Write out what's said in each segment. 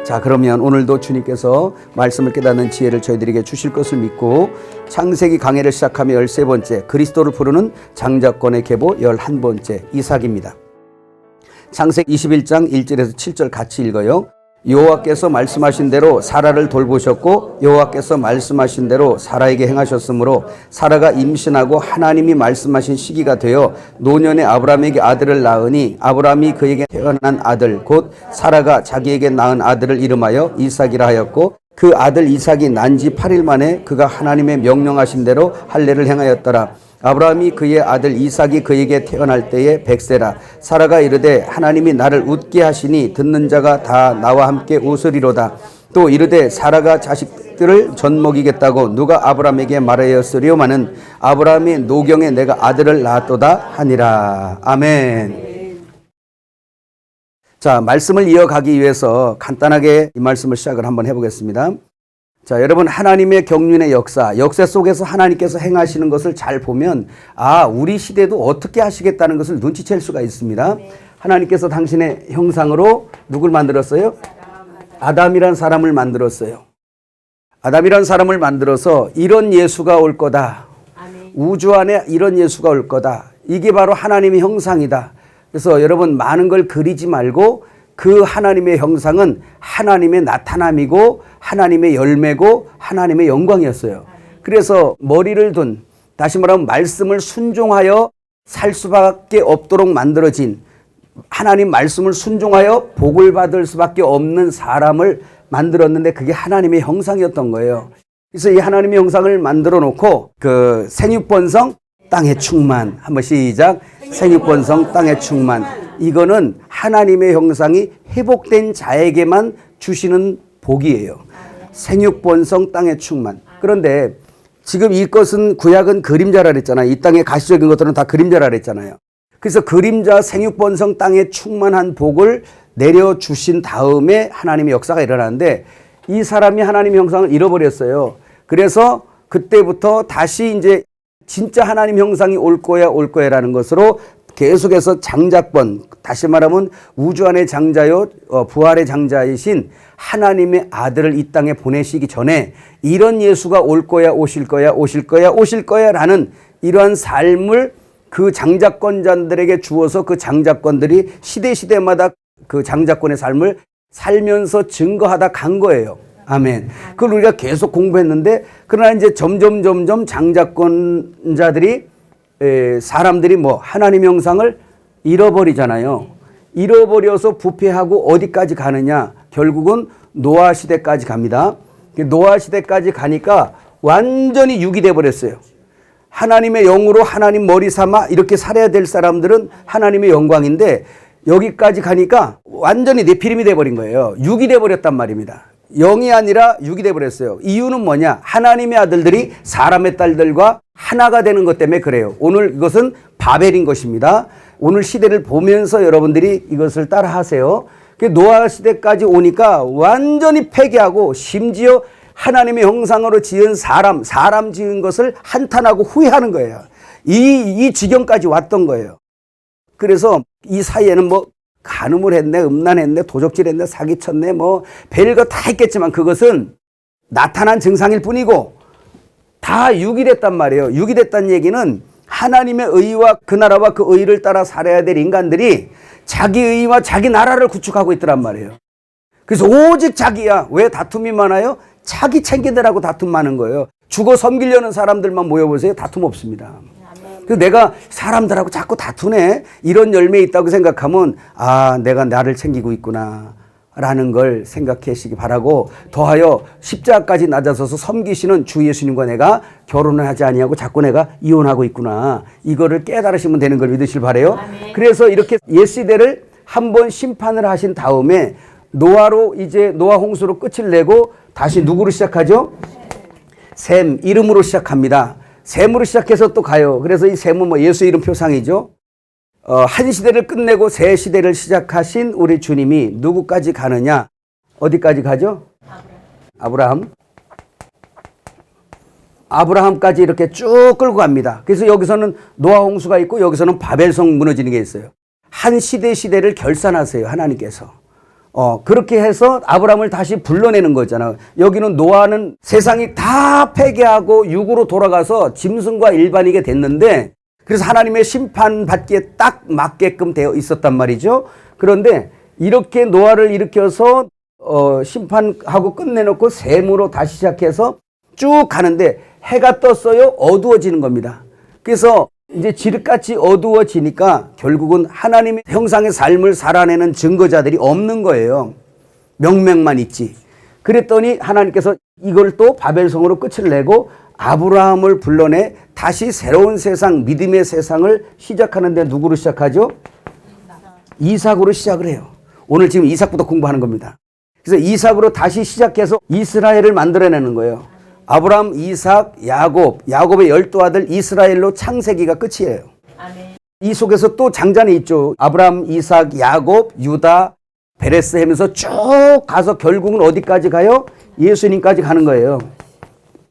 자, 그러면 오늘도 주님께서 말씀을 깨닫는 지혜를 저희들에게 주실 것을 믿고 창세기 강해를 시작하며 13번째 그리스도를 부르는 장자권의 계보 11번째 이삭입니다. 창세기 21장 1절에서 7절 같이 읽어요. 여호와께서 말씀하신 대로 사라를 돌보셨고 여호와께서 말씀하신 대로 사라에게 행하셨으므로 사라가 임신하고 하나님이 말씀하신 시기가 되어 노년에 아브라함에게 아들을 낳으니 아브라함이 그에게 태어난 아들 곧 사라가 자기에게 낳은 아들을 이름하여 이삭이라 하였고 그 아들 이삭이 난 지 8일 만에 그가 하나님의 명령하신 대로 할례를 행하였더라. 아브라함이 그의 아들 이삭이 그에게 태어날 때에 100세라. 사라가 이르되 하나님이 나를 웃게 하시니 듣는 자가 다 나와 함께 웃으리로다. 또 이르되 사라가 자식들을 젖먹이겠다고 누가 아브라함에게 말하였으리오마는 아브라함이 노경에 내가 아들을 낳았도다 하니라. 아멘. 자, 말씀을 이어가기 위해서 간단하게 이 말씀을 시작을 한번 해보겠습니다. 자, 여러분, 하나님의 경륜의 역사 속에서 하나님께서 행하시는 것을 잘 보면 우리 시대도 어떻게 하시겠다는 것을 눈치챌 수가 있습니다. 하나님께서 당신의 형상으로 누굴 만들었어요? 아담이란 사람을 만들었어요. 아담이란 사람을 만들어서 이런 예수가 올 거다. 우주 안에 이런 예수가 올 거다. 이게 바로 하나님의 형상이다. 그래서 여러분, 많은 걸 그리지 말고 그 하나님의 형상은 하나님의 나타남이고 하나님의 열매고 하나님의 영광이었어요. 그래서 머리를 둔, 다시 말하면 말씀을 순종하여 살 수밖에 없도록 만들어진, 하나님 말씀을 순종하여 복을 받을 수밖에 없는 사람을 만들었는데 그게 하나님의 형상이었던 거예요. 그래서 이 하나님의 형상을 만들어 놓고 그 생육번성 땅의 충만, 한번 시작. 생육번성 땅의 충만. 이거는 하나님의 형상이 회복된 자에게만 주시는 복이에요. 생육번성 땅의 충만. 그런데 지금 이것은 구약은 그림자라 그랬잖아요. 이 땅의 가시적인 것들은 다 그림자라 그랬잖아요. 그래서 그림자 생육번성 땅에 충만한 복을 내려주신 다음에 하나님의 역사가 일어나는데 이 사람이 하나님의 형상을 잃어버렸어요. 그래서 그때부터 다시 이제 진짜 하나님 형상이 올 거야라는 것으로 계속해서 장자권, 다시 말하면 우주 안의 장자요 부활의 장자이신 하나님의 아들을 이 땅에 보내시기 전에 이런 예수가 올 거야라는 이러한 삶을 그 장자권자들에게 주어서 그 장자권들이 시대마다 그 장자권의 삶을 살면서 증거하다 간 거예요. 아멘. 그걸 우리가 계속 공부했는데 그러나 이제 점점 장자권자들이 사람들이 하나님 형상을 잃어버리잖아요. 잃어버려서 부패하고 어디까지 가느냐? 결국은 노아 시대까지 갑니다. 노아 시대까지 가니까 완전히 육이 돼버렸어요. 하나님의 영으로 하나님 머리 삼아 이렇게 살아야 될 사람들은 하나님의 영광인데 여기까지 가니까 완전히 네피림이 돼버린 거예요. 육이 돼버렸단 말입니다. 영이 아니라 육이 돼버렸어요. 이유는 뭐냐? 하나님의 아들들이 사람의 딸들과 하나가 되는 것 때문에 그래요. 오늘 이것은 바벨인 것입니다. 오늘 시대를 보면서 여러분들이 이것을 따라 하세요. 노아 시대까지 오니까 완전히 폐기하고 심지어 하나님의 형상으로 지은 사람 지은 것을 한탄하고 후회하는 거예요. 이 지경까지 왔던 거예요. 그래서 이 사이에는 간음을 했네, 음란했네, 도적질했네, 사기쳤네, 별거 다 했겠지만 그것은 나타난 증상일 뿐이고 다 육이 됐단 말이에요. 육이 됐다는 얘기는 하나님의 의와 그 나라와 그 의를 따라 살아야 될 인간들이 자기 의와 자기 나라를 구축하고 있더란 말이에요. 그래서 오직 자기야. 왜 다툼이 많아요? 자기 챙기느라고 다툼 많은 거예요. 죽어 섬기려는 사람들만 모여보세요. 다툼 없습니다. 그래서 내가 사람들하고 자꾸 다투네 이런 열매 있다고 생각하면 내가 나를 챙기고 있구나 라는 걸 생각하시기 바라고, 더하여 십자가까지 낮아서서 섬기시는 주 예수님과 내가 결혼을 하지 아니하고 자꾸 내가 이혼하고 있구나, 이거를 깨달으시면 되는 걸 믿으실 바래요. 그래서 이렇게 옛시대를 한번 심판을 하신 다음에 노아로 이제 노아 홍수로 끝을 내고 다시 누구로 시작하죠? 셈, 이름으로 시작합니다. 셈으로 시작해서 또 가요. 그래서 이 셈은 예수 이름 표상이죠. 한 시대를 끝내고 새 시대를 시작하신 우리 주님이 누구까지 가느냐? 어디까지 가죠? 아브라함까지 이렇게 쭉 끌고 갑니다. 그래서 여기서는 노아 홍수가 있고 여기서는 바벨성 무너지는 게 있어요. 한 시대를 결산하세요. 하나님께서. 그렇게 해서 아브라함을 다시 불러내는 거잖아. 여기는 노아는 세상이 다 폐기하고 육으로 돌아가서 짐승과 일반이게 됐는데, 그래서 하나님의 심판받기에 딱 맞게끔 되어 있었단 말이죠. 그런데 이렇게 노아를 일으켜서 심판하고 끝내놓고 셈으로 다시 시작해서 쭉 가는데 해가 떴어요. 어두워지는 겁니다. 그래서 이제 지륵같이 어두워지니까 결국은 하나님의 형상의 삶을 살아내는 증거자들이 없는 거예요. 명맥만 있지. 그랬더니 하나님께서 이걸 또 바벨성으로 끝을 내고 아브라함을 불러내 다시 새로운 세상, 믿음의 세상을 시작하는데 누구로 시작하죠? 이삭으로 시작을 해요. 오늘 지금 이삭부터 공부하는 겁니다. 그래서 이삭으로 다시 시작해서 이스라엘을 만들어내는 거예요. 아브라함, 이삭, 야곱의 12아들 이스라엘로 창세기가 끝이에요. 아멘. 이 속에서 또 장자는 있죠. 아브라함, 이삭, 야곱, 유다, 베레스 하면서 쭉 가서 결국은 어디까지 가요? 예수님까지 가는 거예요.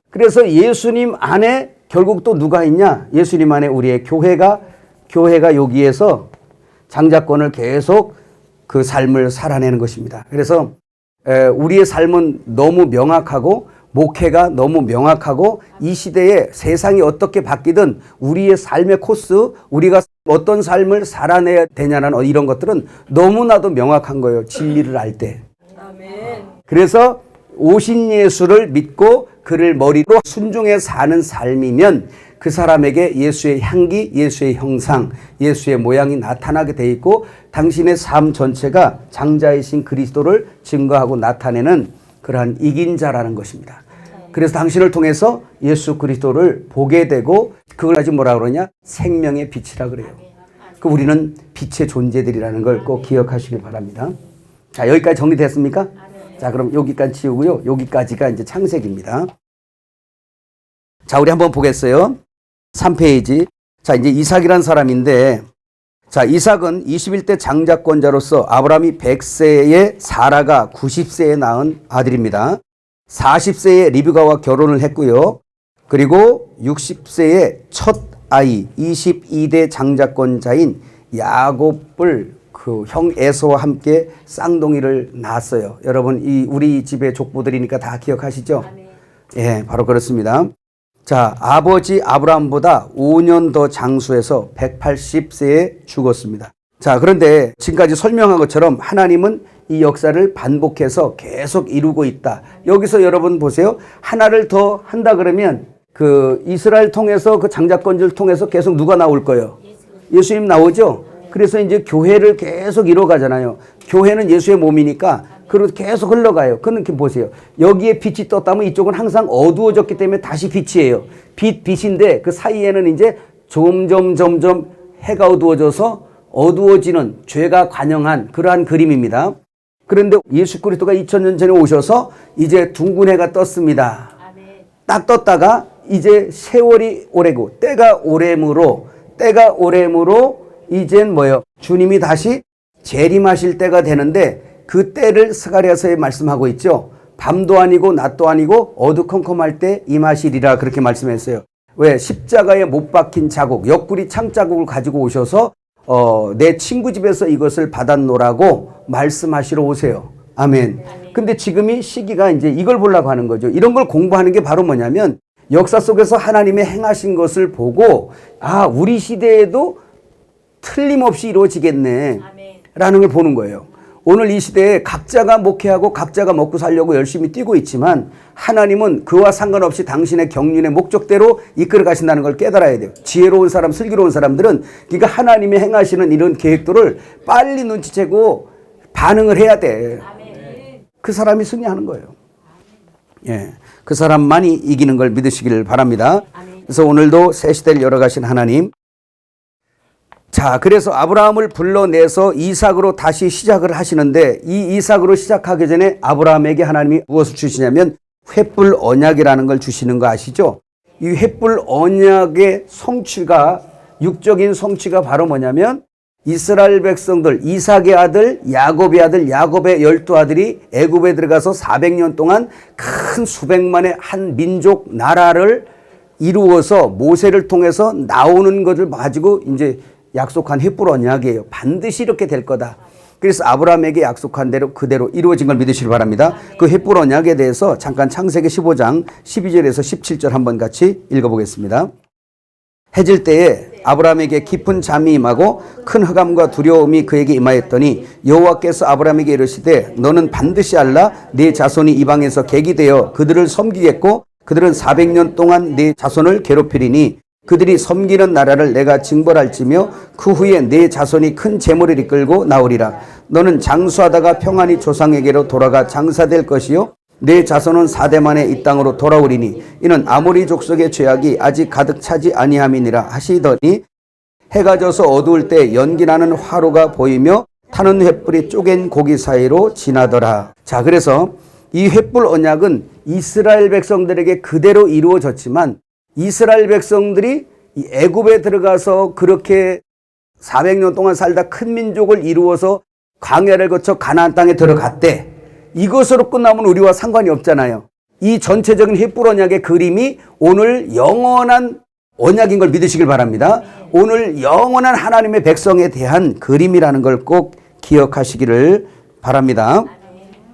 그래서 예수님 안에 결국 또 누가 있냐? 예수님 안에 우리의 교회가 여기에서 장자권을 계속 그 삶을 살아내는 것입니다. 그래서 우리의 삶은 너무 명확하고 목회가 너무 명확하고 이 시대에 세상이 어떻게 바뀌든 우리의 삶의 코스, 우리가 어떤 삶을 살아내야 되냐는 이런 것들은 너무나도 명확한 거예요. 진리를 알 때. 아멘. 그래서 오신 예수를 믿고 그를 머리로 순종해 사는 삶이면 그 사람에게 예수의 향기, 예수의 형상, 예수의 모양이 나타나게 돼 있고 당신의 삶 전체가 장자이신 그리스도를 증거하고 나타내는 그러한 이긴 자라는 것입니다. 그래서 당신을 통해서 예수 그리스도를 보게 되고 그걸 아직 뭐라 그러냐? 생명의 빛이라 그래요. 그 우리는 빛의 존재들이라는 걸 꼭 기억하시길 바랍니다. 자, 여기까지 정리됐습니까? 자, 그럼 여기까지 치우고요. 여기까지가 이제 창세기입니다. 자, 우리 한번 보겠어요. 3페이지. 자, 이제 이삭이란 사람인데, 자, 이삭은 21대 장자권자로서 아브라함이 100세에 사라가 90세에 낳은 아들입니다. 40세에 리브가와 결혼을 했고요. 그리고 60세에 첫 아이 22대 장자권자인 야곱을 그 형 에서와 함께 쌍둥이를 낳았어요. 여러분, 우리 집의 족보들이니까 다 기억하시죠? 예, 바로 그렇습니다. 자, 아버지 아브라함보다 5년 더 장수해서 180세에 죽었습니다. 자, 그런데 지금까지 설명한 것처럼 하나님은 이 역사를 반복해서 계속 이루고 있다. 여기서 여러분 보세요. 하나를 더 한다 그러면 그 이스라엘 통해서 그 장자권을 통해서 계속 누가 나올 거예요? 예수님 나오죠? 그래서 이제 교회를 계속 이뤄가잖아요. 교회는 예수의 몸이니까 그리고 계속 흘러가요. 그렇게 보세요. 여기에 빛이 떴다면 이쪽은 항상 어두워졌기 때문에 다시 빛이에요. 빛인데 그 사이에는 이제 점점 해가 어두워져서 어두워지는 죄가 관영한 그러한 그림입니다. 그런데 예수 그리스도가 2000년 전에 오셔서 이제 둥근 해가 떴습니다. 딱 떴다가 이제 세월이 오래고 때가 오래므로 이젠 뭐예요? 주님이 다시 재림하실 때가 되는데 그 때를 스가랴서에 말씀하고 있죠. 밤도 아니고 낮도 아니고 어두컴컴할 때 임하시리라 그렇게 말씀했어요. 왜? 십자가에 못 박힌 자국, 옆구리 창자국을 가지고 오셔서 내 친구 집에서 이것을 받았노라고 말씀하시러 오세요. 아멘. 근데 지금이 시기가 이제 이걸 보려고 하는 거죠. 이런 걸 공부하는 게 바로 뭐냐면 역사 속에서 하나님의 행하신 것을 보고 우리 시대에도 틀림없이 이루어지겠네 라는 걸 보는 거예요. 오늘 이 시대에 각자가 목회하고 각자가 먹고 살려고 열심히 뛰고 있지만 하나님은 그와 상관없이 당신의 경륜의 목적대로 이끌어 가신다는 걸 깨달아야 돼요. 지혜로운 사람, 슬기로운 사람들은 그러니까 하나님이 행하시는 이런 계획들을 빨리 눈치채고 반응을 해야 돼. 그 사람이 승리하는 거예요. 예, 그 사람만이 이기는 걸 믿으시길 바랍니다. 그래서 오늘도 새 시대를 열어가신 하나님. 자, 그래서 아브라함을 불러내서 이삭으로 다시 시작을 하시는데 이 이삭으로 시작하기 전에 아브라함에게 하나님이 무엇을 주시냐면 횃불 언약이라는 걸 주시는 거 아시죠? 이 횃불 언약의 성취가 육적인 성취가 바로 뭐냐면 이스라엘 백성들 이삭의 아들 야곱의 12아들이 애굽에 들어가서 400년 동안 큰 수백만의 한 민족 나라를 이루어서 모세를 통해서 나오는 것을 가지고 이제 약속한 횃불 언약이에요. 반드시 이렇게 될 거다. 그래서 아브라함에게 약속한 대로 그대로 이루어진 걸 믿으시길 바랍니다. 그 횃불 언약에 대해서 잠깐 창세기 15장 12절에서 17절 한번 같이 읽어보겠습니다. 해질 때에 아브라함에게 깊은 잠이 임하고 큰 흑암과 두려움이 그에게 임하였더니 여호와께서 아브라함에게 이르시되 너는 반드시 알라 네 자손이 이방에서 객이 되어 그들을 섬기겠고 그들은 400년 동안 네 자손을 괴롭히리니 그들이 섬기는 나라를 내가 징벌할지며 그 후에 네 자손이 큰 재물을 이끌고 나오리라. 너는 장수하다가 평안히 조상에게로 돌아가 장사될 것이요 내 자손은 4대 만에 이 땅으로 돌아오리니 이는 아모리 족속의 죄악이 아직 가득 차지 아니함이니라 하시더니 해가 져서 어두울 때 연기나는 화로가 보이며 타는 횃불이 쪼갠 고기 사이로 지나더라. 자, 그래서 이 횃불 언약은 이스라엘 백성들에게 그대로 이루어졌지만 이스라엘 백성들이 이 애굽에 들어가서 그렇게 400년 동안 살다 큰 민족을 이루어서 광야를 거쳐 가나안 땅에 들어갔대. 이것으로 끝나면 우리와 상관이 없잖아요. 이 전체적인 횃불 언약의 그림이 오늘 영원한 언약인 걸 믿으시길 바랍니다. 오늘 영원한 하나님의 백성에 대한 그림이라는 걸 꼭 기억하시기를 바랍니다.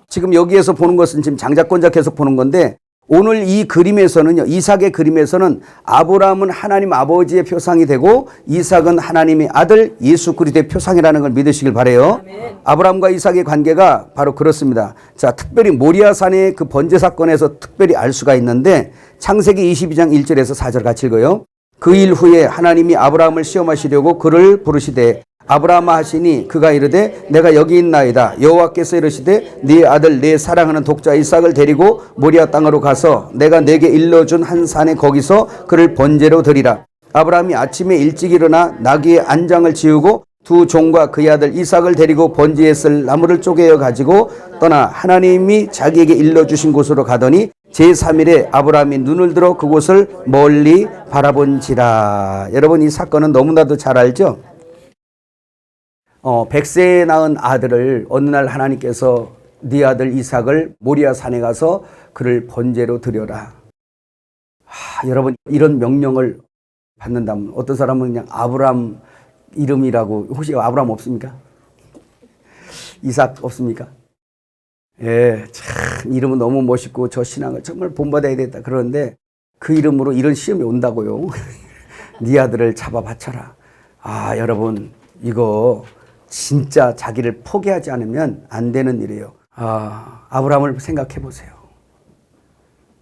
지금 여기에서 보는 것은 지금 장자권자 계속 보는 건데 오늘 이 그림에서는요, 이삭의 그림에서는 아브라함은 하나님 아버지의 표상이 되고 이삭은 하나님의 아들 예수 그리스도의 표상이라는 걸 믿으시길 바라요. 아브라함과 이삭의 관계가 바로 그렇습니다. 자, 특별히 모리아산의 그 번제 사건에서 특별히 알 수가 있는데 창세기 22장 1절에서 4절 같이 읽어요. 그 일 후에 하나님이 아브라함을 시험하시려고 그를 부르시되 아브라함아 하시니 그가 이르되 내가 여기 있나이다. 여호와께서 이르시되 네 아들 내 사랑하는 독자 이삭을 데리고 모리아 땅으로 가서 내가 내게 일러준 한 산에 거기서 그를 번제로 드리라. 아브라함이 아침에 일찍 일어나 나귀의 안장을 지우고 두 종과 그의 아들 이삭을 데리고 번제에 쓸 나무를 쪼개어 가지고 떠나 하나님이 자기에게 일러주신 곳으로 가더니 제3일에 아브라함이 눈을 들어 그곳을 멀리 바라본지라. 여러분, 이 사건은 너무나도 잘 알죠? 100세에 낳은 아들을 어느 날 하나님께서 네 아들 이삭을 모리아 산에 가서 그를 번제로 드려라. 여러분, 이런 명령을 받는다면 어떤 사람은 그냥 아브람 이름이라고, 혹시 아브람 없습니까? 이삭 없습니까? 예, 참 이름은 너무 멋있고 저 신앙을 정말 본받아야 되겠다 그러는데 그 이름으로 이런 시험이 온다고요. 네 아들을 잡아 바쳐라. 여러분, 이거 진짜 자기를 포기하지 않으면 안 되는 일이에요. 아브라함을 생각해 보세요.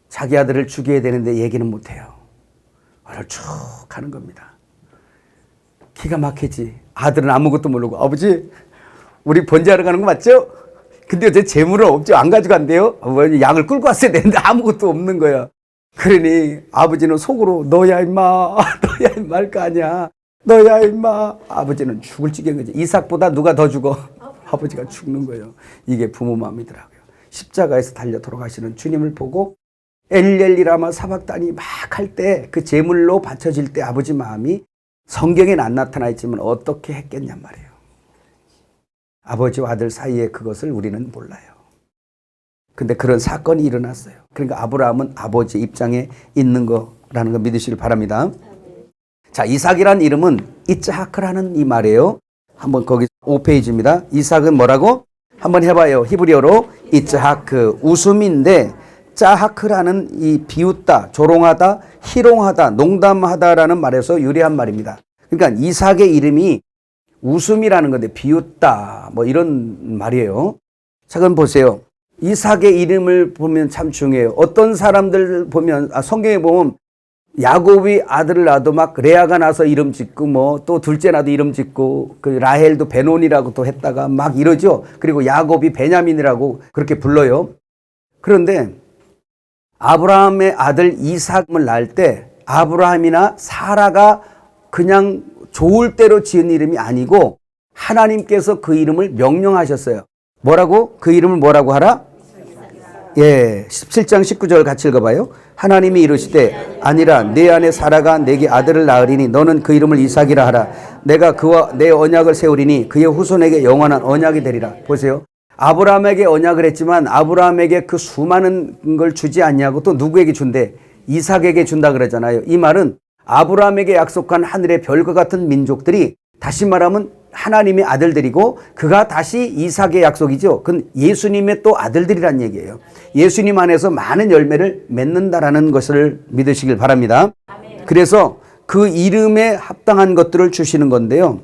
자기 아들을 죽여야 되는데 얘기는 못해요. 오늘 쭉 가는 겁니다. 기가 막히지. 아들은 아무것도 모르고 아버지 우리 번제하러 가는 거 맞죠? 근데 어제 재물은 없죠. 안 가져간대요. 양을 끌고 왔어야 되는데 아무것도 없는 거야. 그러니 아버지는 속으로 너야 임마 너야 임마 할 거 아니야. 너야 임마. 아버지는 죽을 지경인 거지. 이삭보다 누가 더 죽어? 아버지가 죽는 거예요. 이게 부모 마음이더라고요. 십자가에서 달려 돌아가시는 주님을 보고 엘렐리라마 사박단이 막 할 때 그 제물로 바쳐질 때 아버지 마음이 성경에는 안 나타나 있지만 어떻게 했겠냔 말이에요. 아버지와 아들 사이에 그것을 우리는 몰라요. 근데 그런 사건이 일어났어요. 그러니까 아브라함은 아버지 입장에 있는 거라는 거 믿으시길 바랍니다. 자, 이삭이란 이름은 이츠하크라는 이 말이에요. 한번 거기 5페이지입니다. 이삭은 뭐라고? 한번 해봐요. 히브리어로 이츠하크, 웃음인데 짜하크라는 이 비웃다, 조롱하다, 희롱하다, 농담하다라는 말에서 유래한 말입니다. 그러니까 이삭의 이름이 웃음이라는 건데 비웃다 뭐 이런 말이에요. 자, 그럼 보세요. 이삭의 이름을 보면 참 중요해요. 어떤 사람들 보면 성경에 보면 야곱이 아들을 낳아도 막 레아가 나서 이름 짓고 뭐 또 둘째 나도 이름 짓고 그 라헬도 베논이라고 또 했다가 막 이러죠. 그리고 야곱이 베냐민이라고 그렇게 불러요. 그런데 아브라함의 아들 이삭을 낳을 때 아브라함이나 사라가 그냥 좋을 대로 지은 이름이 아니고 하나님께서 그 이름을 명령하셨어요. 뭐라고? 그 이름을 뭐라고 하라? 예, 17장 19절 같이 읽어봐요. 하나님이 이르시되 아니라 내 아내 사라가 내게 아들을 낳으리니 너는 그 이름을 이삭이라 하라. 내가 그와 내 언약을 세우리니 그의 후손에게 영원한 언약이 되리라. 보세요. 아브라함에게 언약을 했지만 아브라함에게 그 수많은 걸 주지 않냐고 또 누구에게 준대? 이삭에게 준다 그러잖아요. 이 말은 아브라함에게 약속한 하늘의 별과 같은 민족들이 다시 말하면 하나님의 아들들이고 그가 다시 이삭의 약속이죠. 그건 예수님의 또 아들들이란 얘기예요. 예수님 안에서 많은 열매를 맺는다라는 것을 믿으시길 바랍니다. 그래서 그 이름에 합당한 것들을 주시는 건데요.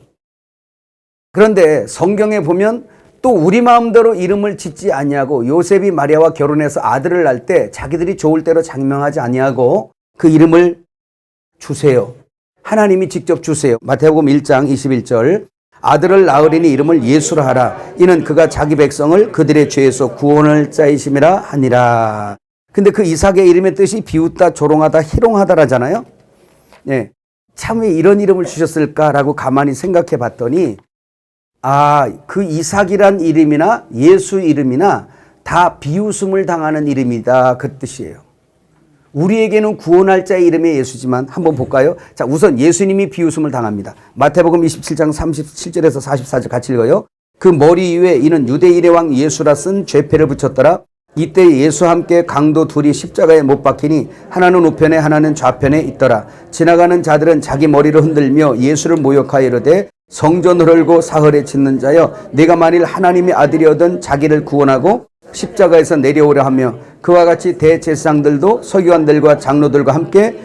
그런데 성경에 보면 또 우리 마음대로 이름을 짓지 아니하고 요셉이 마리아와 결혼해서 아들을 낳을 때 자기들이 좋을 대로 장명하지 아니하고 그 이름을 주세요. 하나님이 직접 주세요. 마태복음 1장 21절 아들을 낳으리니 이름을 예수라 하라. 이는 그가 자기 백성을 그들의 죄에서 구원할 자이심이라 하니라. 근데 그 이삭의 이름의 뜻이 비웃다, 조롱하다, 희롱하다라잖아요. 예. 참 왜 이런 이름을 주셨을까라고 가만히 생각해 봤더니 그 이삭이란 이름이나 예수 이름이나 다 비웃음을 당하는 이름이다 그 뜻이에요. 우리에게는 구원할 자의 이름의 예수지만 한번 볼까요? 자, 우선 예수님이 비웃음을 당합니다. 마태복음 27장 37절에서 44절 같이 읽어요. 그 머리 위에 이는 유대인의 왕 예수라 쓴 죄패를 붙였더라. 이때 예수와 함께 강도 둘이 십자가에 못 박히니 하나는 우편에 하나는 좌편에 있더라. 지나가는 자들은 자기 머리를 흔들며 예수를 모욕하여 이르되 성전을 헐고 사흘에 짓는 자여 네가 만일 하나님의 아들이어든 자기를 구원하고 십자가에서 내려오려 하며 그와 같이 대제사장들도 서기관들과 장로들과 함께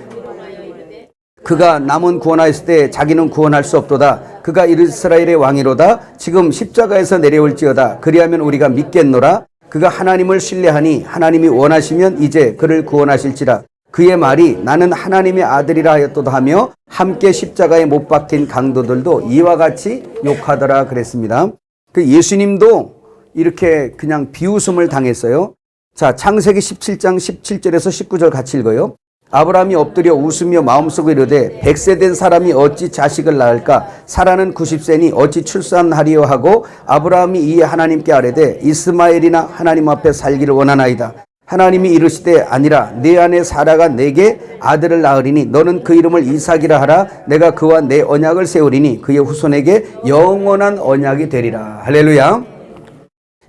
그가 남은 구원하였을 때 자기는 구원할 수 없도다. 그가 이스라엘의 왕이로다. 지금 십자가에서 내려올지어다. 그리하면 우리가 믿겠노라. 그가 하나님을 신뢰하니 하나님이 원하시면 이제 그를 구원하실지라. 그의 말이 나는 하나님의 아들이라 하였도다 하며 함께 십자가에 못 박힌 강도들도 이와 같이 욕하더라 그랬습니다. 그 예수님도 이렇게 그냥 비웃음을 당했어요. 자, 창세기 17장 17절에서 19절 같이 읽어요. 아브라함이 엎드려 웃으며 마음속에 이르되 100세 된 사람이 어찌 자식을 낳을까? 사라는 90세니 어찌 출산하리요 하고 아브라함이 이에 하나님께 아뢰되 이스마엘이나 하나님 앞에 살기를 원하나이다. 하나님이 이르시되 아니라 내 아내 사라가 내게 아들을 낳으리니 너는 그 이름을 이삭이라 하라. 내가 그와 내 언약을 세우리니 그의 후손에게 영원한 언약이 되리라. 할렐루야.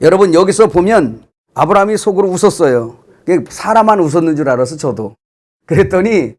여러분 여기서 보면 아브라함이 속으로 웃었어요. 사라만 웃었는 줄 알아서 저도. 그랬더니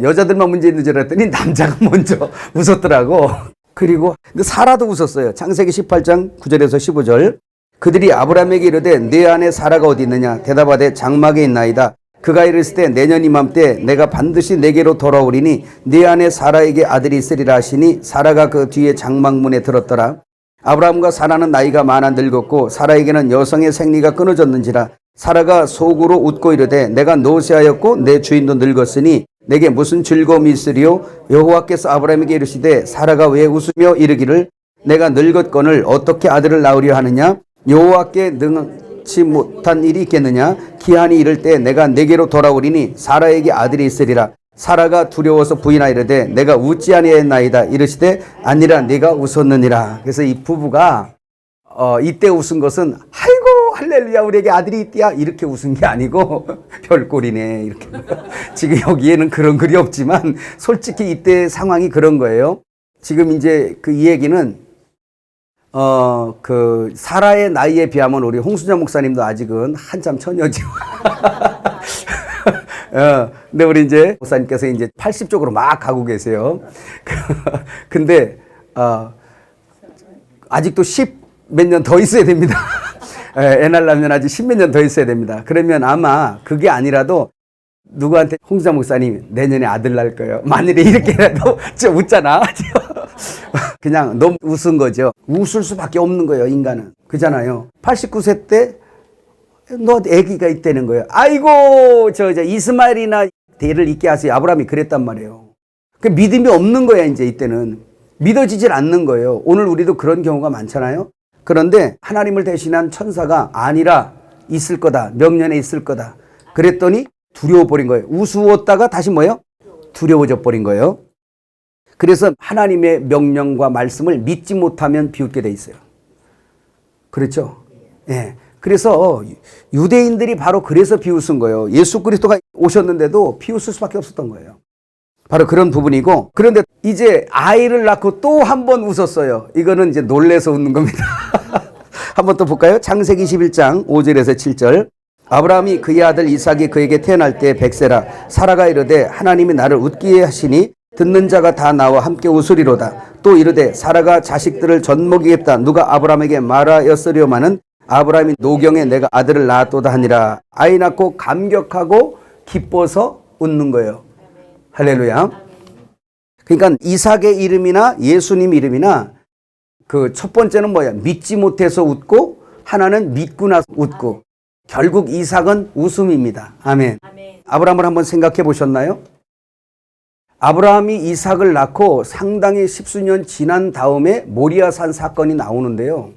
여자들만 문제 있는 줄 알았더니 남자가 먼저 웃었더라고. 그리고 근데 사라도 웃었어요. 창세기 18장 9절에서 15절. 그들이 아브라함에게 이르되 내 아내 사라가 어디 있느냐? 대답하되 장막에 있나이다. 그가 이르실 때 내년 이맘때 내가 반드시 내게로 돌아오리니 네 아내 사라에게 아들이 있으리라 하시니 사라가 그 뒤에 장막문에 들었더라. 아브라함과 사라는 나이가 많아 늙었고 사라에게는 여성의 생리가 끊어졌는지라. 사라가 속으로 웃고 이르되 내가 노쇠하였고 내 주인도 늙었으니 내게 무슨 즐거움이 있으리요? 여호와께서 아브라함에게 이르시되 사라가 왜 웃으며 이르기를 내가 늙었거늘 어떻게 아들을 낳으려 하느냐? 여호와께 능치 못한 일이 있겠느냐? 기한이 이를 때 내가 내게로 돌아오리니 사라에게 아들이 있으리라. 사라가 두려워서 부인하 이르되 내가 웃지 아니하였나이다. 이르시되 아니라 네가 웃었느니라. 그래서 이 부부가 이때 웃은 것은 아이고 할렐루야 우리에게 아들이 있디야 이렇게 웃은 게 아니고 별꼴이네 이렇게. 지금 여기에는 그런 글이 없지만 솔직히 이때 상황이 그런 거예요. 지금 이제 이 얘기는 그 사라의 나이에 비하면 우리 홍수정 목사님도 아직은 한참 처녀죠. 근데 우리 이제 목사님께서 이제 80쪽으로 막 가고 계세요. 근데 아직도 10 몇 년 더 있어야 됩니다. 애 낳으려면 아직 10몇 년 더 있어야 됩니다. 그러면 아마 그게 아니라도 누구한테 홍수정 목사님 내년에 아들 낳을 거예요. 만일에 이렇게라도 좀 웃잖아. 그냥 너무 웃은 거죠. 웃을 수밖에 없는 거예요, 인간은. 그잖아요. 89세 때 너 아기가 있다는 거예요. 아이고 저 이스마엘이나 대를 잇게 하세요. 아브라함이 그랬단 말이에요. 그 믿음이 없는 거야 이제 이때는. 믿어지질 않는 거예요. 오늘 우리도 그런 경우가 많잖아요. 그런데 하나님을 대신한 천사가 아니라 있을 거다. 명년에 있을 거다. 그랬더니 두려워 버린 거예요. 우스웠다가 다시 뭐예요? 두려워져 버린 거예요. 그래서 하나님의 명령과 말씀을 믿지 못하면 비웃게 돼 있어요. 그렇죠? 예. 그래서 유대인들이 바로 그래서 비웃은 거예요. 예수 그리스도가 오셨는데도 비웃을 수밖에 없었던 거예요. 바로 그런 부분이고, 그런데 이제 아이를 낳고 또 한 번 웃었어요. 이거는 이제 놀래서 웃는 겁니다. 한번 또 볼까요? 창세기 21장 5절에서 7절. 아브라함이 그의 아들 이삭이 그에게 태어날 때 100세라. 사라가 이르되 하나님이 나를 웃기게 하시니 듣는 자가 다 나와 함께 웃으리로다. 또 이르되 사라가 자식들을 젖먹이겠다. 누가 아브라함에게 말하였으려마는 아브라함이 노경에 내가 아들을 낳았도다 하니라. 아이 낳고 감격하고 기뻐서 웃는 거예요. 할렐루야. 그러니까 이삭의 이름이나 예수님 이름이나 그 첫 번째는 뭐야? 믿지 못해서 웃고 하나는 믿고 나서 웃고 결국 이삭은 웃음입니다. 아멘. 아브라함을 한번 생각해 보셨나요? 아브라함이 이삭을 낳고 상당히 십수년 지난 다음에 모리아산 사건이 나오는데요.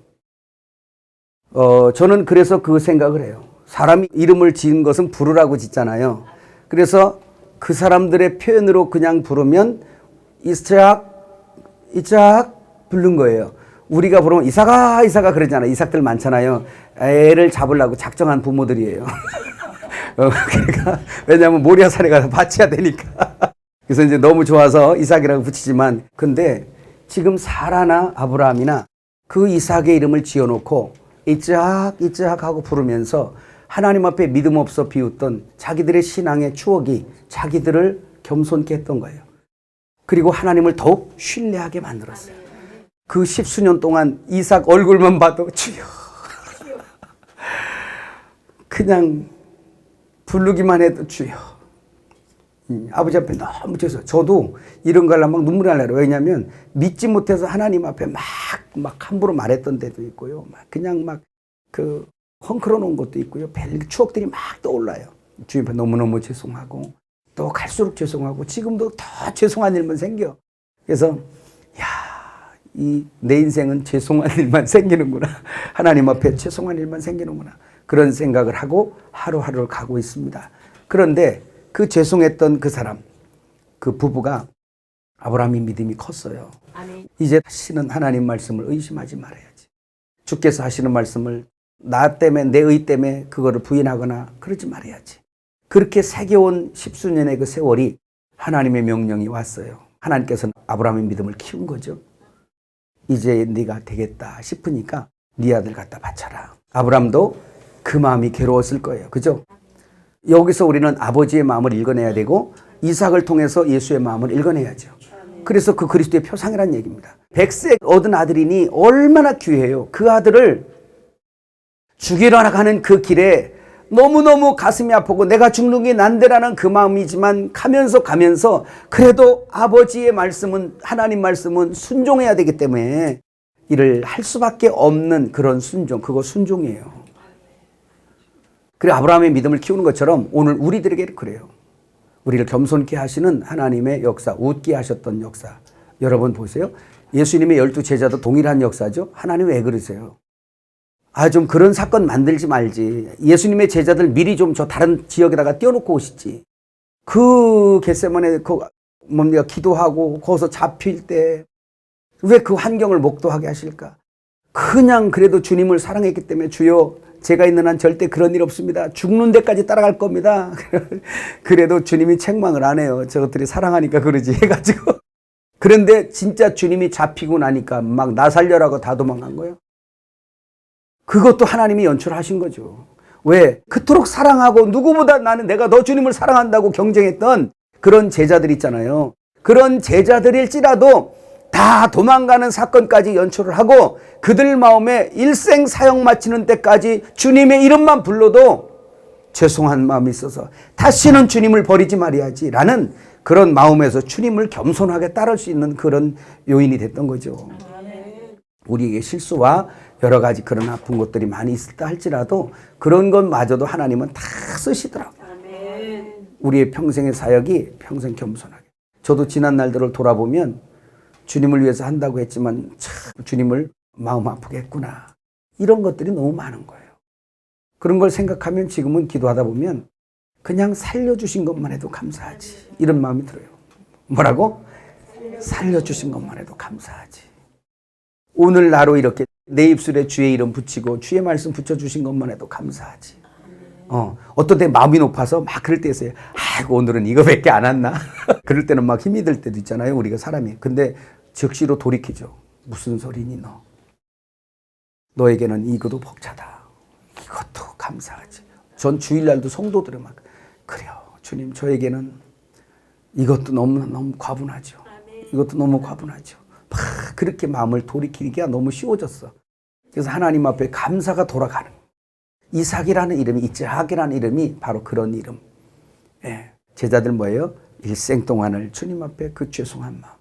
저는 그래서 그 생각을 해요. 사람이 이름을 지은 것은 부르라고 짓잖아요. 그래서 그 사람들의 표현으로 그냥 부르면 이삭 부른 거예요. 우리가 부르면 이삭아 그러잖아요. 이삭들 많잖아요. 애를 잡으려고 작정한 부모들이에요. 그러니까 왜냐하면 모리아산에 가서 바쳐야 되니까. 그래서 이제 너무 좋아서 이삭이라고 붙이지만, 근데 지금 사라나 아브라함이나 그 이삭의 이름을 지어놓고 이삭 하고 부르면서 하나님 앞에 믿음 없어 비웃던 자기들의 신앙의 추억이 자기들을 겸손케 했던 거예요. 그리고 하나님을 더욱 신뢰하게 만들었어요. 그 십수년 동안 이삭 얼굴만 봐도 주여 그냥 부르기만 해도 주여. 아버지 앞에 너무 죄송해요. 저도 이런 거 하려면 막 눈물이 나려고. 왜냐하면 믿지 못해서 하나님 앞에 막 함부로 말했던 데도 있고요. 막 그냥 막 그 헝클어 놓은 것도 있고요. 추억들이 막 떠올라요. 주님 앞에 너무너무 죄송하고 또 갈수록 죄송하고 지금도 더 죄송한 일만 생겨. 그래서 내 인생은 죄송한 일만 생기는구나. 하나님 앞에 죄송한 일만 생기는구나. 그런 생각을 하고 하루하루를 가고 있습니다. 그런데 그 죄송했던 그 사람, 그 부부가 아브라함의 믿음이 컸어요. 아멘. 이제 다시는 하나님 말씀을 의심하지 말아야지. 주께서 하시는 말씀을 나 때문에, 내 의 때문에 그거를 부인하거나 그러지 말아야지. 그렇게 새겨온 십수년의 그 세월이 하나님의 명령이 왔어요. 하나님께서는 아브라함의 믿음을 키운 거죠. 이제 네가 되겠다 싶으니까 네 아들 갖다 바쳐라. 아브라함도 그 마음이 괴로웠을 거예요. 그죠? 여기서 우리는 아버지의 마음을 읽어내야 되고 이삭을 통해서 예수의 마음을 읽어내야죠. 그래서 그 그리스도의 표상이라는 얘기입니다. 100세 얻은 아들이니 얼마나 귀해요. 그 아들을 죽이러 나가는 그 길에 너무너무 가슴이 아프고 내가 죽는 게 난데라는 그 마음이지만 가면서 그래도 아버지의 말씀은, 하나님 말씀은 순종해야 되기 때문에 이를 할 수밖에 없는 그런 순종, 그거 순종이에요. 그래 아브라함의 믿음을 키우는 것처럼 오늘 우리들에게 그래요. 우리를 겸손케 하시는 하나님의 역사, 웃게 하셨던 역사. 여러분 보세요. 예수님의 12제자도 동일한 역사죠. 하나님 왜 그러세요? 좀 그런 사건 만들지 말지. 예수님의 제자들 미리 좀 저 다른 지역에다가 띄워놓고 오시지. 그 겟세마네 기도하고 거기서 잡힐 때 왜 그 환경을 목도하게 하실까? 그냥 그래도 주님을 사랑했기 때문에 주여 제가 있는 한 절대 그런 일 없습니다. 죽는 데까지 따라갈 겁니다. 그래도 주님이 책망을 안 해요. 저것들이 사랑하니까 그러지 해가지고. 그런데 진짜 주님이 잡히고 나니까 막 나 살려라고 다 도망간 거예요. 그것도 하나님이 연출하신 거죠. 왜? 그토록 사랑하고 누구보다 나는 내가 너 주님을 사랑한다고 경쟁했던 그런 제자들 있잖아요. 그런 제자들일지라도 다 도망가는 사건까지 연출을 하고 그들 마음에 일생 사역 마치는 때까지 주님의 이름만 불러도 죄송한 마음이 있어서 다시는 주님을 버리지 말아야지 라는 그런 마음에서 주님을 겸손하게 따를 수 있는 그런 요인이 됐던 거죠. 우리에게 실수와 여러 가지 그런 아픈 것들이 많이 있었다 할지라도 그런 것마저도 하나님은 다 쓰시더라고요. 우리의 평생의 사역이 평생 겸손하게. 저도 지난 날들을 돌아보면 주님을 위해서 한다고 했지만 참 주님을 마음 아프게 했구나. 이런 것들이 너무 많은 거예요. 그런 걸 생각하면 지금은 기도하다 보면 그냥 살려주신 것만 해도 감사하지. 이런 마음이 들어요. 뭐라고? 살려주신 것만 해도 감사하지. 오늘 나로 이렇게 내 입술에 주의 이름 붙이고 주의 말씀 붙여주신 것만 해도 감사하지. 어떤 때 마음이 높아서 막 그럴 때 있어요. 아이고 오늘은 이거밖에 안 왔나? 그럴 때는 막 힘이 들 때도 있잖아요. 우리가 사람이. 근데 즉시로 돌이키죠. 무슨 소리니 너? 너에게는 이것도 벅차다. 이것도 감사하지. 전 주일날도 성도들은 막 그래요. 주님 저에게는 이것도 너무 과분하죠. 이것도 너무 과분하죠. 막 그렇게 마음을 돌이키기가 너무 쉬워졌어. 그래서 하나님 앞에 감사가 돌아가는 이삭이라는 이름이, 이츠학이라는 이름이 바로 그런 이름. 예. 제자들 뭐예요? 일생 동안을 주님 앞에 그 죄송한 마음.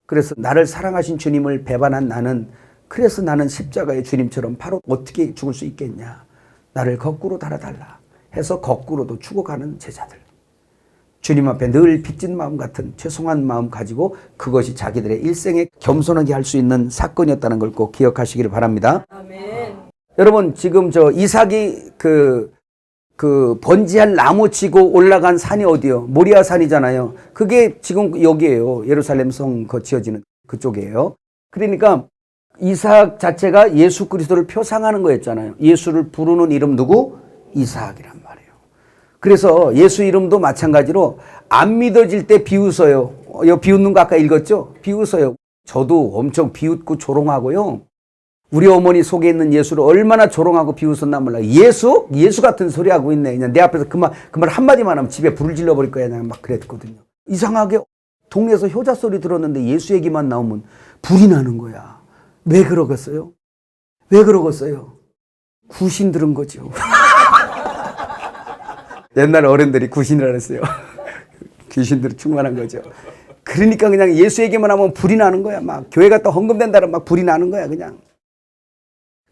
그래서 나를 사랑하신 주님을 배반한 나는, 그래서 나는 십자가의 주님처럼 바로 어떻게 죽을 수 있겠냐. 나를 거꾸로 달아달라 해서 거꾸로도 죽어가는 제자들. 주님 앞에 늘 빚진 마음 같은 죄송한 마음 가지고 그것이 자기들의 일생에 겸손하게 할 수 있는 사건이었다는 걸 꼭 기억하시기를 바랍니다. 아멘. 여러분, 지금 저 이삭이 그 번지할 나무 치고 올라간 산이 어디요? 모리아 산이잖아요. 그게 지금 여기에요. 예루살렘 성 지어지는 그쪽이에요. 그러니까 이삭 자체가 예수 그리스도를 표상하는 거였잖아요. 예수를 부르는 이름 누구? 이삭이란 말이에요. 그래서 예수 이름도 마찬가지로 안 믿어질 때 비웃어요. 비웃는 거 아까 읽었죠? 비웃어요. 저도 엄청 비웃고 조롱하고요. 우리 어머니 속에 있는 예수를 얼마나 조롱하고 비웃었나 몰라. 예수? 예수 같은 소리 하고 있네. 그냥 내 앞에서 그 말 한마디만 하면 집에 불을 질러버릴 거야. 그냥 막 그랬거든요. 이상하게 동네에서 효자 소리 들었는데 예수 얘기만 나오면 불이 나는 거야. 왜 그러겠어요? 왜 그러겠어요? 구신 들은 거죠. 옛날 어른들이 구신이라 그랬어요. 귀신들이 충만한 거죠. 그러니까 그냥 예수 얘기만 하면 불이 나는 거야. 막 교회 갔다 헌금된다면 막 불이 나는 거야. 그냥.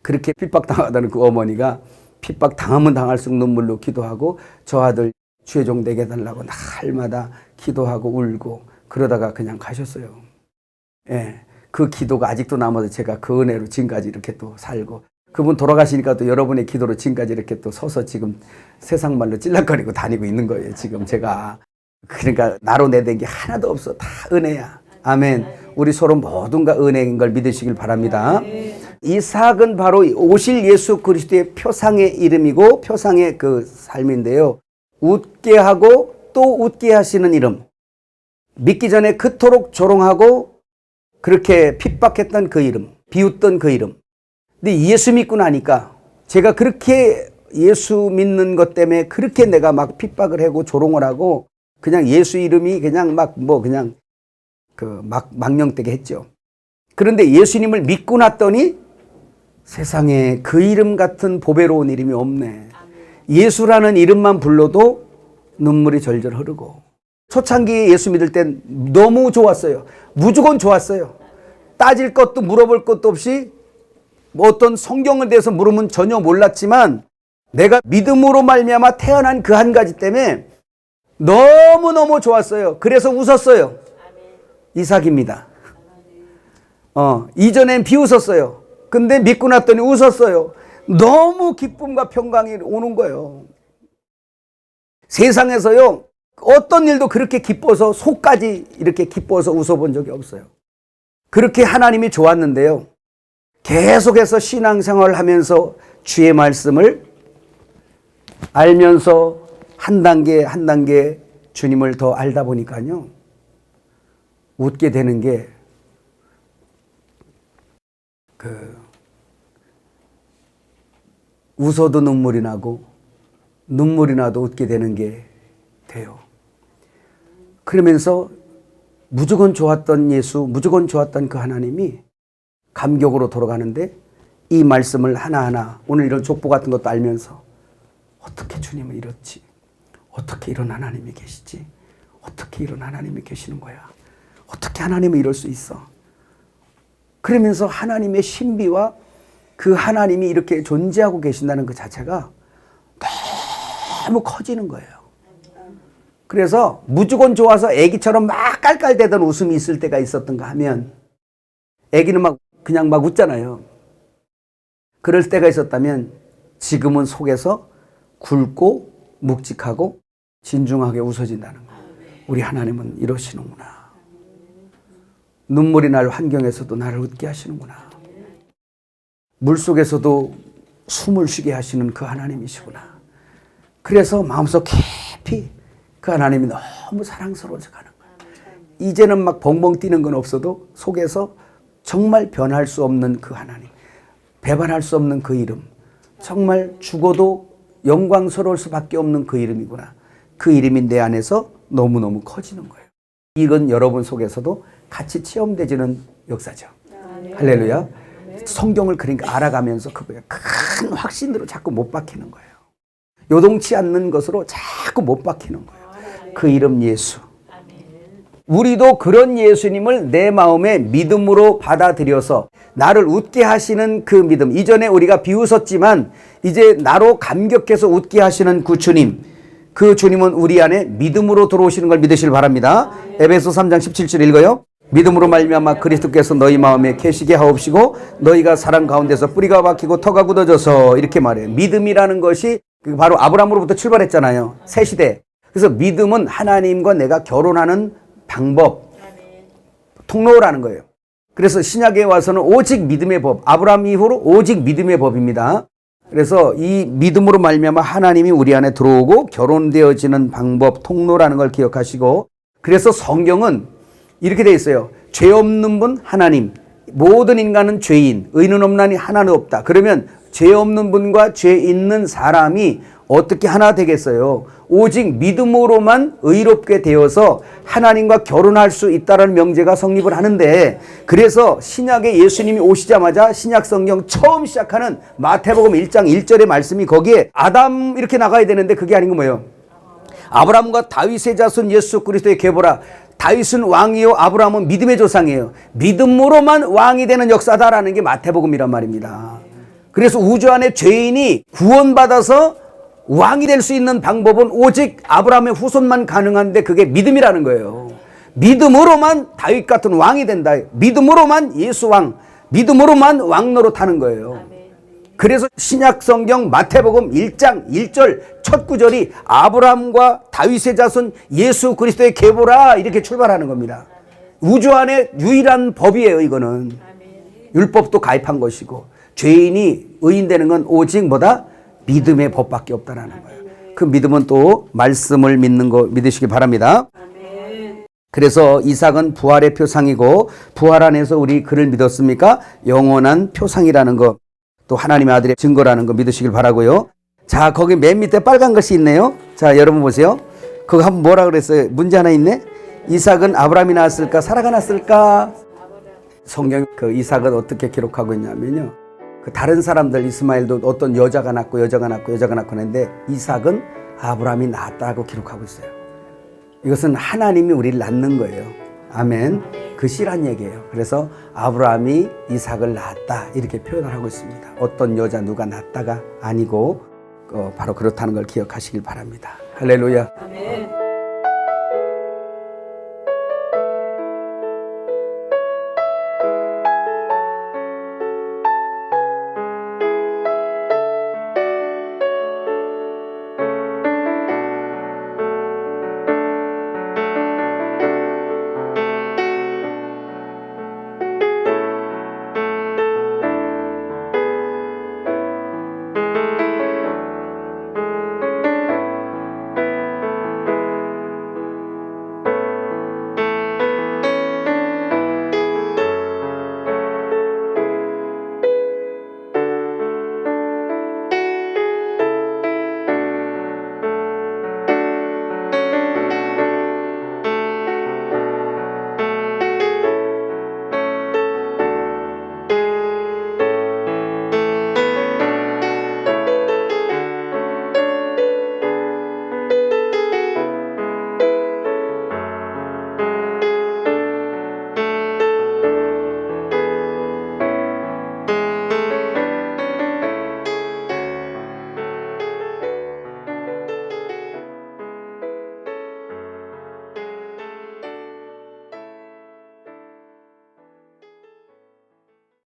그렇게 핍박당하다는 그 어머니가 핍박당하면 당할수록 눈물로 기도하고 저 아들 죄종 되게 해달라고 날마다 기도하고 울고 그러다가 그냥 가셨어요. 예, 그 기도가 아직도 남아서 제가 그 은혜로 지금까지 이렇게 또 살고, 그분 돌아가시니까 또 여러분의 기도로 지금까지 이렇게 또 서서 지금 세상 말로 찔락거리고 다니고 있는 거예요. 지금 제가. 그러니까 나로 내된 게 하나도 없어. 다 은혜야. 아멘. 우리 서로 모든가 은혜인 걸 믿으시길 바랍니다. 이삭은 바로 오실 예수 그리스도의 표상의 이름이고 표상의 그 삶인데요. 웃게 하고 또 웃게 하시는 이름. 믿기 전에 그토록 조롱하고 그렇게 핍박했던 그 이름. 비웃던 그 이름. 근데 예수 믿고 나니까 제가 그렇게 예수 믿는 것 때문에 그렇게 내가 막 핍박을 하고 조롱을 하고 그냥 예수 이름이 그냥 그냥 망령되게 했죠. 그런데 예수님을 믿고 났더니 세상에 그 이름 같은 보배로운 이름이 없네. 예수라는 이름만 불러도 눈물이 절절 흐르고. 초창기에 예수 믿을 땐 너무 좋았어요. 무조건 좋았어요. 따질 것도 물어볼 것도 없이 뭐 어떤 성경에 대해서 물으면 전혀 몰랐지만 내가 믿음으로 말미암아 태어난 그 한 가지 때문에 너무너무 좋았어요. 그래서 웃었어요. 이삭입니다. 이전엔 비웃었어요. 근데 믿고 났더니 웃었어요. 너무 기쁨과 평강이 오는 거예요. 세상에서요, 어떤 일도 그렇게 기뻐서 속까지 이렇게 기뻐서 웃어본 적이 없어요. 그렇게 하나님이 좋았는데요. 계속해서 신앙생활을 하면서 주의 말씀을 알면서 한 단계 한 단계 주님을 더 알다 보니까요. 웃게 되는 게 웃어도 눈물이 나고 눈물이 나도 웃게 되는 게 돼요. 그러면서 무조건 좋았던 예수, 무조건 좋았던 그 하나님이 감격으로 돌아가는데 이 말씀을 하나하나 오늘 이런 족보 같은 것도 알면서 어떻게 주님은 이렇지? 어떻게 이런 하나님이 계시지? 어떻게 이런 하나님이 계시는 거야? 어떻게 하나님은 이럴 수 있어? 그러면서 하나님의 신비와 그 하나님이 이렇게 존재하고 계신다는 그 자체가 너무 커지는 거예요. 그래서 무조건 좋아서 애기처럼 막 깔깔대던 웃음이 있을 때가 있었던가 하면 애기는 그냥 막 웃잖아요. 그럴 때가 있었다면 지금은 속에서 굵고 묵직하고 진중하게 웃어진다는 거예요. 우리 하나님은 이러시는구나. 눈물이 날 환경에서도 나를 웃게 하시는구나. 물속에서도 숨을 쉬게 하시는 그 하나님이시구나. 그래서 마음속 깊이 그 하나님이 너무 사랑스러워져 가는 거예요. 이제는 막 벙벙 뛰는 건 없어도 속에서 정말 변할 수 없는 그 하나님, 배반할 수 없는 그 이름, 정말 죽어도 영광스러울 수밖에 없는 그 이름이구나. 그 이름이 내 안에서 너무너무 커지는 거예요. 이건 여러분 속에서도 같이 체험되지는 역사죠. 할렐루야. 성경을 그러니까 알아가면서 그거에 큰 확신으로 자꾸 못 박히는 거예요. 요동치 않는 것으로 자꾸 못 박히는 거예요. 그 이름 예수. 우리도 그런 예수님을 내 마음에 믿음으로 받아들여서 나를 웃게 하시는 그 믿음. 이전에 우리가 비웃었지만 이제 나로 감격해서 웃게 하시는 그 주님. 그 주님은 우리 안에 믿음으로 들어오시는 걸 믿으시길 바랍니다. 에베소 3장 17절 읽어요. 믿음으로 말미암아 그리스도께서 너희 마음에 계시게 하옵시고 너희가 사랑 가운데서 뿌리가 박히고 터가 굳어져서 이렇게 말해요. 믿음이라는 것이 바로 아브라함으로부터 출발했잖아요. 새 시대. 그래서 믿음은 하나님과 내가 결혼하는 방법, 통로라는 거예요. 그래서 신약에 와서는 오직 믿음의 법, 아브라함 이후로 오직 믿음의 법입니다. 그래서 이 믿음으로 말미암아 하나님이 우리 안에 들어오고 결혼되어지는 방법, 통로라는 걸 기억하시고, 그래서 성경은 이렇게 되어 있어요. 죄 없는 분 하나님, 모든 인간은 죄인, 의는 없나니 하나는 없다. 그러면 죄 없는 분과 죄 있는 사람이 어떻게 하나 되겠어요? 오직 믿음으로만 의롭게 되어서 하나님과 결혼할 수 있다는 명제가 성립을 하는데, 그래서 신약에 예수님이 오시자마자 신약 성경 처음 시작하는 마태복음 1장 1절의 말씀이 거기에 아담 이렇게 나가야 되는데 그게 아닌 거 뭐예요? 아브라함과 다윗의 자손 예수 그리스도의 계보라. 다윗은 왕이요 아브라함은 믿음의 조상이에요. 믿음으로만 왕이 되는 역사다라는 게 마태복음이란 말입니다. 그래서 우주 안에 죄인이 구원받아서 왕이 될 수 있는 방법은 오직 아브라함의 후손만 가능한데 그게 믿음이라는 거예요. 믿음으로만 다윗 같은 왕이 된다. 믿음으로만 예수 왕, 믿음으로만 왕 노릇하는 거예요. 그래서 신약 성경 마태복음 1장 1절 첫 구절이 아브라함과 다윗의 자손 예수 그리스도의 계보라 이렇게 출발하는 겁니다. 우주 안에 유일한 법이에요. 이거는 율법도 가입한 것이고 죄인이 의인되는 건 오직 뭐다? 믿음의 법밖에 없다라는 거예요. 그 믿음은 또 말씀을 믿는 거 믿으시기 바랍니다. 그래서 이삭은 부활의 표상이고 부활 안에서 우리 그를 믿었습니까? 영원한 표상이라는 거, 또 하나님의 아들의 증거라는 거 믿으시길 바라고요. 자, 거기 맨 밑에 빨간 것이 있네요. 자, 여러분 보세요. 그거 한번 뭐라 그랬어요? 문제 하나 있네. 이삭은 아브라함이 낳았을까? 사라가 낳았을까? 성경 그 이삭은 어떻게 기록하고 있냐면요. 그 다른 사람들 이스마엘도 어떤 여자가 낳고 하는데 이삭은 아브라함이 낳았다고 기록하고 있어요. 이것은 하나님이 우리를 낳는 거예요. 아멘. 그 씨란 얘기예요. 그래서 아브라함이 이삭을 낳았다 이렇게 표현을 하고 있습니다. 어떤 여자 누가 낳았다가 아니고 바로 그렇다는 걸 기억하시길 바랍니다. 할렐루야. 아멘.